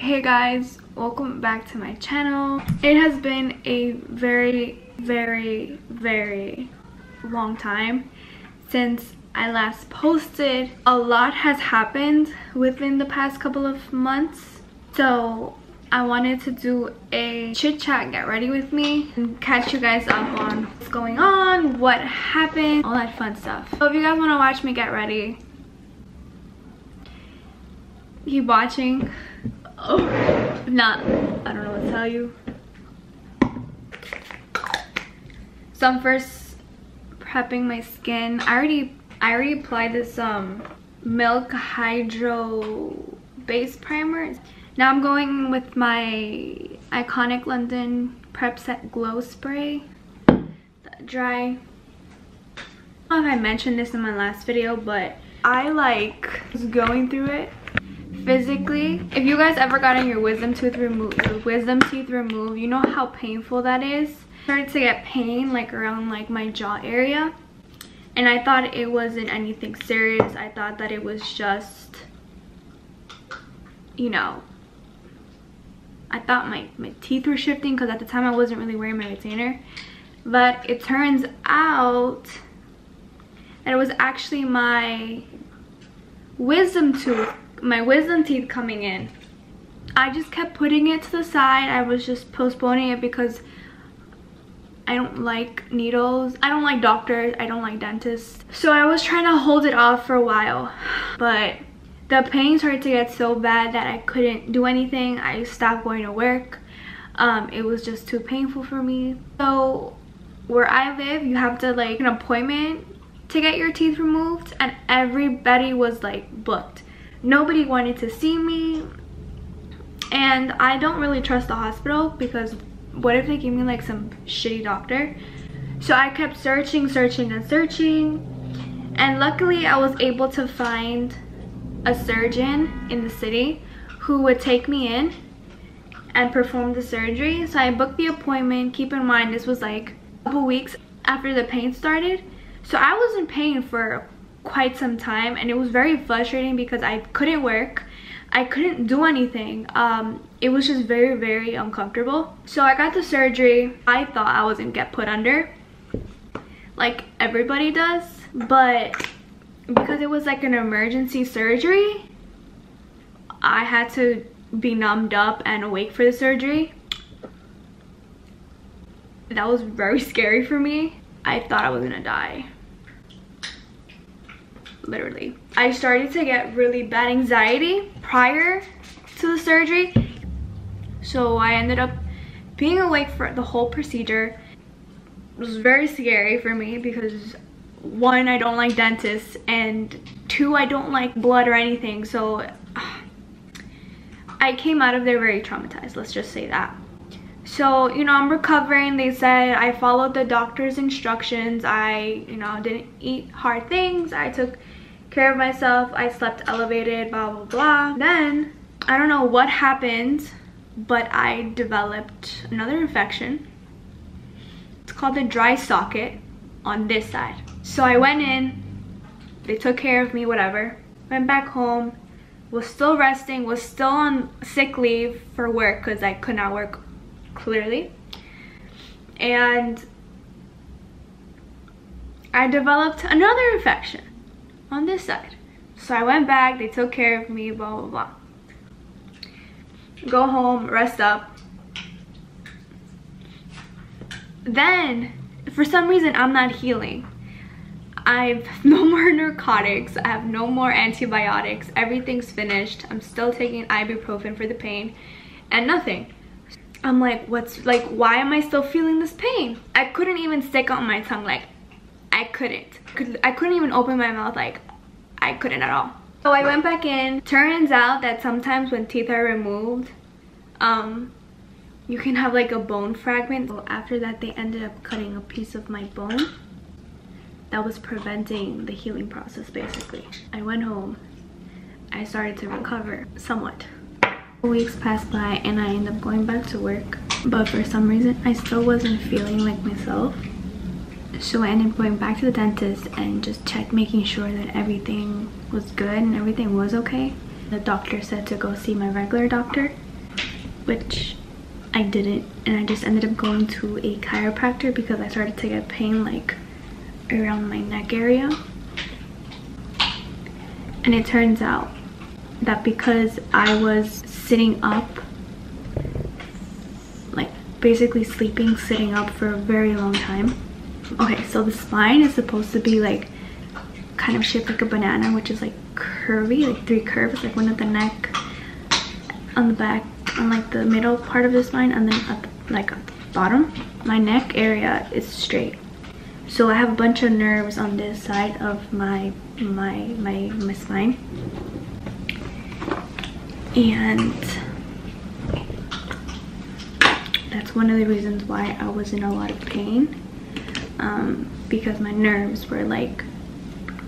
Hey guys, welcome back to my channel. It has been a very long time since I last posted. A lot has happened within the past couple of months, so I wanted to do a chit chat, get ready with me, and catch you guys up on what's going on, what happened, all that fun stuff. So if you guys want to watch me get ready, keep watching. Oh, if not, I don't know what to tell you. So I'm first prepping my skin. I already applied this Milk Hydro base primer. Now I'm going with my iconic London Prep Set Glow Spray. Dry. I don't know if I mentioned this in my last video, but I was going through it physically. If you guys ever gotten your wisdom teeth removed, you know how painful that is. I started to get pain around my jaw area, and I thought it wasn't anything serious. I thought that it was just, you know, I thought my teeth were shifting because at the time I wasn't really wearing my retainer. But it turns out that it was actually my wisdom teeth coming in. I just kept putting it to the side. I was just postponing it because I don't like needles. I don't like doctors. I don't like dentists. So I was trying to hold it off for a while, but the pain started to get so bad that I couldn't do anything. I stopped going to work. It was just too painful for me. So where I live, you have to an appointment to get your teeth removed, and everybody was booked. Nobody wanted to see me, and I don't really trust the hospital because what if they give me some shitty doctor? So I kept searching, and luckily I was able to find a surgeon in the city who would take me in and perform the surgery. So I booked the appointment. Keep in mind, this was a couple weeks after the pain started, so I was in pain for quite some time, and it was very frustrating because I couldn't work. I couldn't do anything. It was just very uncomfortable. So I got the surgery. I thought I was gonna get put under like everybody does, but because it was an emergency surgery, I had to be numbed up and awake for the surgery. That was very scary for me. I thought I was gonna die. Literally. I started to get really bad anxiety prior to the surgery, so I ended up being awake for the whole procedure. It was very scary for me because 1, I don't like dentists, and 2, I don't like blood or anything, so I came out of there very traumatized, let's just say that. So, you know, I'm recovering. They said I followed the doctor's instructions. I, didn't eat hard things. I took care of myself. I slept elevated, blah, blah, blah. Then, I don't know what happened, but I developed another infection. It's called the dry socket on this side. So I went in, they took care of me, whatever. Went back home, was still resting, was still on sick leave for work because I could not work clearly, and I developed another infection on this side. So I went back, they took care of me, blah blah blah. Go home, rest up. Then for some reason I'm not healing. I have no more narcotics, I have no more antibiotics, everything's finished. I'm still taking ibuprofen for the pain and nothing. I'm like, why am I still feeling this pain? I couldn't even stick out my tongue, I couldn't even open my mouth, I couldn't at all. So I went back in. Turns out that sometimes when teeth are removed, you can have a bone fragment. So after that, they ended up cutting a piece of my bone that was preventing the healing process, basically. I went home. I started to recover somewhat. Weeks passed by and I ended up going back to work, but for some reason I still wasn't feeling like myself. So I ended up going back to the dentist and just making sure that everything was good and everything was okay. The doctor said to go see my regular doctor which I didn't, and I just ended up going to a chiropractor because I started to get pain like around my neck area. And it turns out that because I was sitting up, like basically sleeping sitting up for a very long time. Okay, so the spine is supposed to be like kind of shaped like a banana, which is like curvy, like 3 curves, like one at the neck, on the back, on like the middle part of the spine, and then at the, like at the bottom. My neck area is straight, so I have a bunch of nerves on this side of my spine, and that's one of the reasons why I was in a lot of pain, because my nerves were like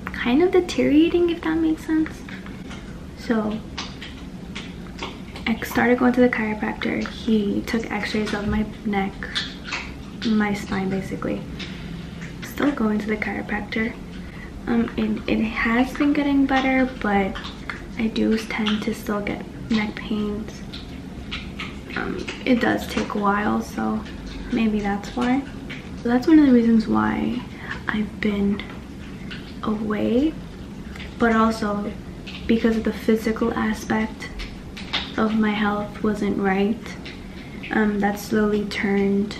kind of deteriorating, if that makes sense. So I started going to the chiropractor. He took x-rays of my neck, my spine basically. Still going to the chiropractor. It has been getting better, but I do tend to still get neck pains. It does take a while, so maybe that's why. So that's one of the reasons why I've been away, but also because of the physical aspect of my health wasn't right. That slowly turned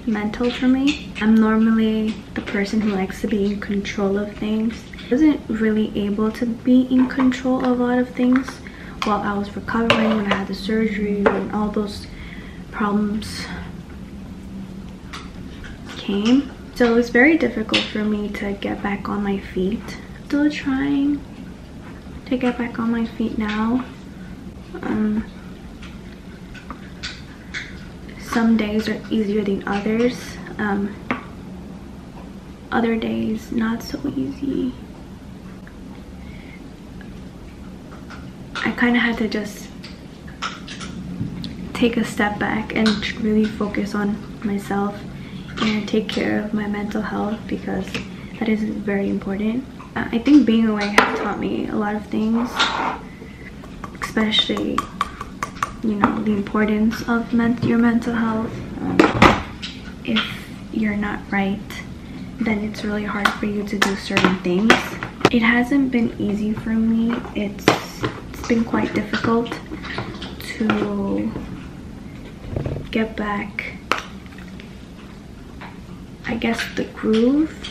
mental for me. I'm normally the person who likes to be in control of things. I wasn't really able to be in control of a lot of things while I was recovering, when I had the surgery, when all those problems came. So it was very difficult for me to get back on my feet. Still trying to get back on my feet now. Some days are easier than others. Other days not so easy. I kind of had to just take a step back and really focus on myself and take care of my mental health, because that is very important. I think being away has taught me a lot of things, especially, you know, the importance of your mental health. If you're not right, then it's really hard for you to do certain things. It hasn't been easy for me. It's been quite difficult to get back, I guess, the groove.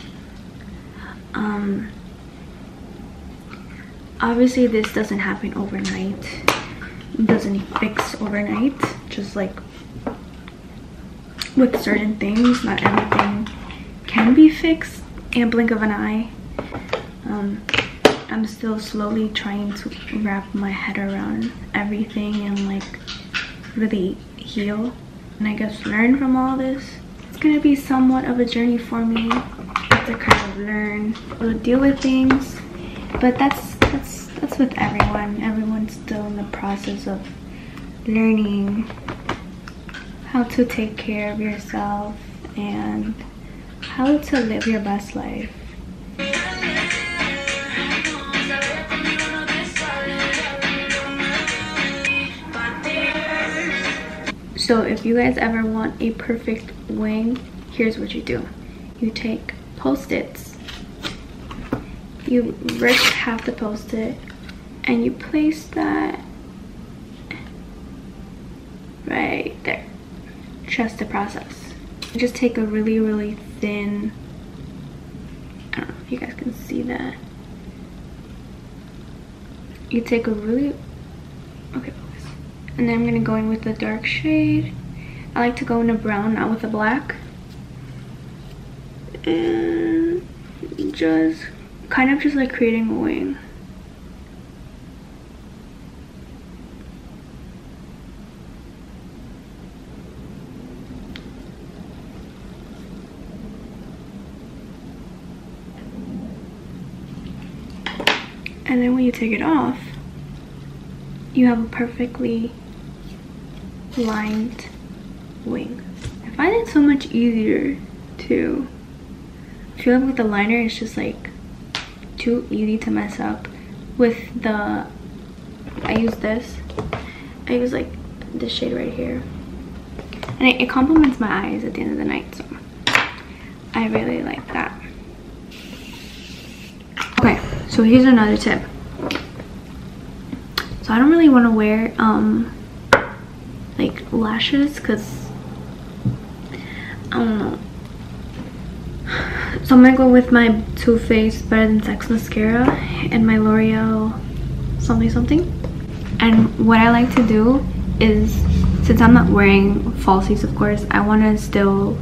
Obviously this doesn't happen overnight. It doesn't fix overnight. Just like with certain things, not everything can be fixed in a blink of an eye. I'm still slowly trying to wrap my head around everything and like really heal, and I guess learn from all this. It's gonna be somewhat of a journey for me to kind of learn to deal with things, but that's with everyone. Everyone's still in the process of learning how to take care of yourself and how to live your best life. So if you guys ever want a perfect wing, here's what you do. You take Post-its, you rip half the Post-it, and you place that right there. Trust the process. You just take a really thin, I don't know if you guys can see that. You take a really, okay, focus. And then I'm gonna go in with the dark shade. I like to go in a brown, not with a black. And just kind of just like creating a wing. And then when you take it off, you have a perfectly lined wing. I find it so much easier to feel like with the liner. It's just like too easy to mess up with the, I use this. I use like this shade right here. And it complements my eyes at the end of the night, so I really like that. Okay, so here's another tip. So I don't really want to wear like lashes because I don't know. So I'm gonna go with my Too Faced Better Than Sex mascara and my L'Oreal something something. And what I like to do is, since I'm not wearing falsies, of course, I want to still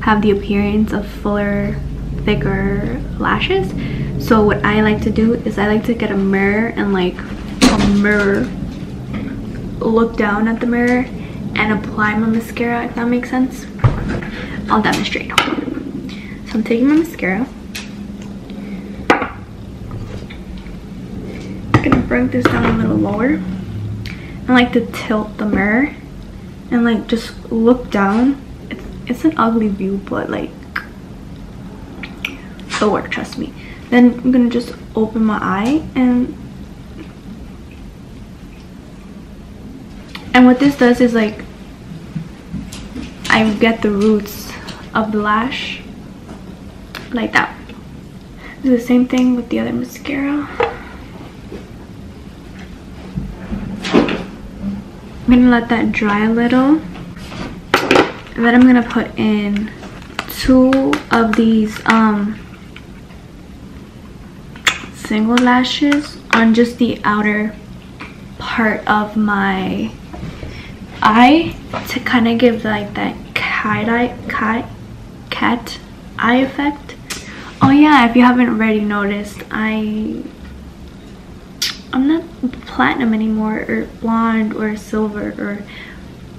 have the appearance of fuller, thicker lashes. So what I like to do is I like to get a mirror and like look down at the mirror and apply my mascara, if that makes sense. I'll demonstrate. So I'm taking my mascara. I'm gonna bring this down a little lower. I like to tilt the mirror and like just look down. It's an ugly view, but like it'll work, trust me. Then I'm gonna just open my eye and what this does is like I get the roots of the lash like that. Do the same thing with the other mascara. I'm gonna let that dry a little, and then I'm gonna put in 2 of these single lashes on just the outer part of my eye to kind of give like that cat eye effect. Oh yeah, if you haven't already noticed, I'm not platinum anymore, or blonde, or silver, or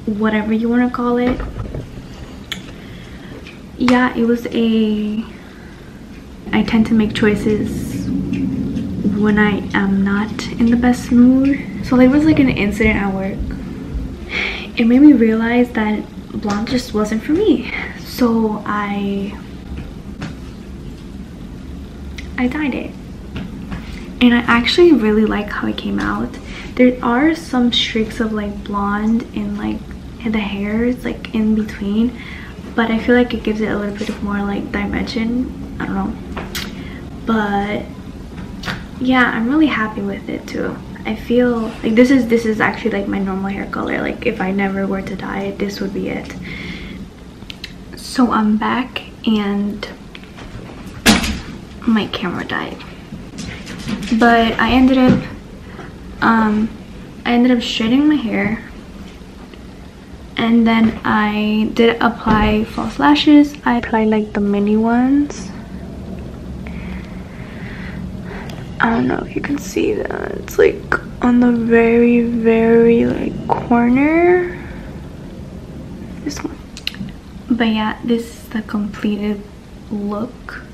whatever you want to call it. Yeah, it was I tend to make choices when I am not in the best mood. So there was like an incident at work. It made me realize that blonde just wasn't for me. So I dyed it. And I actually really like how it came out. There are some streaks of like blonde in like the hairs, like in between, but I feel like it gives it a little bit of more like dimension. I don't know, but yeah, I'm really happy with it too. I feel like this is actually like my normal hair color. Like if I never were to dye it, this would be it. So I'm back and my camera died, but I ended up straightening my hair, and then I did apply false lashes. I applied like the mini ones. I don't know if you can see that. It's like on the very like corner. This one. But yeah, this is the completed look.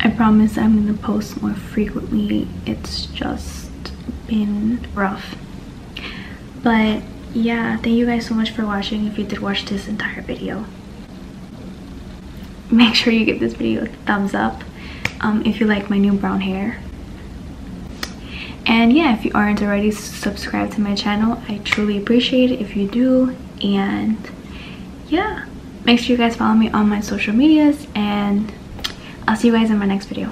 I promise I'm gonna post more frequently. It's just been rough. But yeah, thank you guys so much for watching. If you did watch this entire video, make sure you give this video a thumbs up if you like my new brown hair. And yeah, if you aren't already subscribed to my channel, I truly appreciate it if you do. And yeah, make sure you guys follow me on my social medias, and I'll see you guys in my next video.